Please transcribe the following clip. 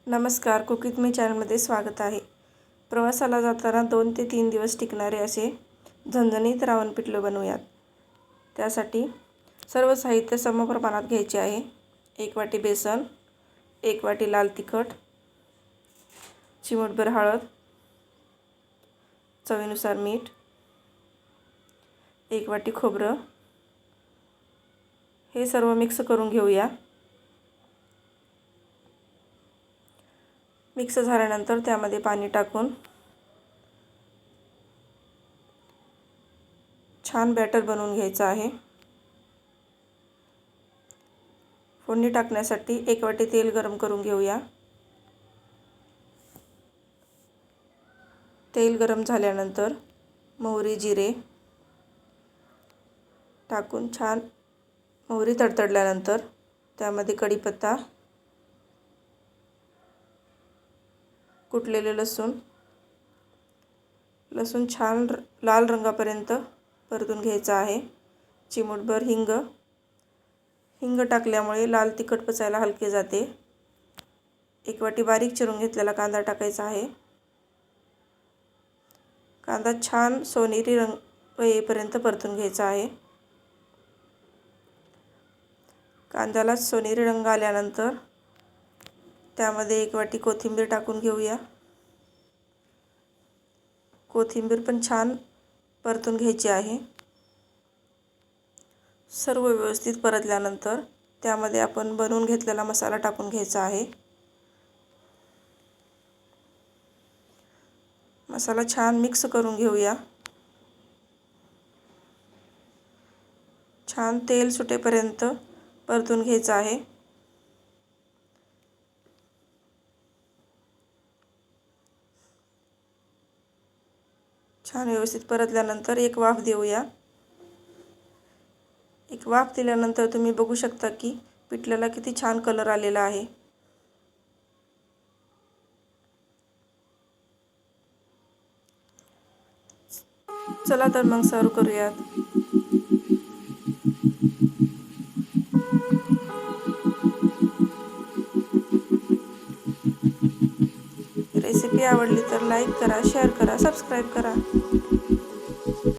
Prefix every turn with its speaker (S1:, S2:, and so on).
S1: नमस्कार, cook with me चॅनलमध्ये स्वागत आहे. प्रवासाला जाताना 2 ते 3 दिवस टिकणारे असे झणझणीत रावण पिठलं बनवूयात. त्यासाठी सर्व साहित्य समप्रमाणात घ्यायचे आहे. 1 वाटी बेसन, 1 वाटी लाल तिखट, चिमूटभर हळद, चवीनुसार मीठ, 1 वाटी खोबरं. हे सर्व मिक्स करून घेऊया. मिक्स झाल्यानंतर त्यामध्ये पाणी टाकून छान बॅटर बनवून घ्यायचं आहे. फोडणी टाकण्यासाठी 1 वाटी तेल गरम करून घेऊया. तेल गरम झाल्यानंतर मोहरी, जिरे टाकून छान मोहरी तडतडल्यानंतर त्यामध्ये कढीपत्ता, कुटलेले लसूण छान लाल रंगापर्यंत परतून घ्यायचा आहे. चिमूटभर हिंग टाकल्यामुळे लाल तिखट पचायला हलके जाते. 1 वाटी बारीक चिरून घेतलेला कांदा टाकायचा आहे. कांदा छान सोनेरी रंग येईपर्यंत परतून घ्यायचा आहे. कांद्याला सोनेरी रंग आल्यानंतर त्यामध्ये 1 वाटी कोथिंबीर टाकून घेऊया. कोथिंबीर पण छान परतून घ्यायची आहे. सर्व व्यवस्थित परतल्यानंतर त्यामध्ये आपण बनवून घेतलेला मसाला टाकून घ्यायचा आहे. मसाला छान मिक्स करून घेऊया. छान तेल सुटेपर्यंत परतून घ्यायचं आहे. छान व्यवस्थित परतल्यानंतर एक वाफ देऊया. एक वाफ दिल्यानंतर तुम्ही बघू शकता की पिठल्याला किती छान कलर आलेला आहे. चला तर मग सर्व करूयात. रेसिपी आवडली तर लाईक करा, शेअर करा, सबस्क्राईब करा.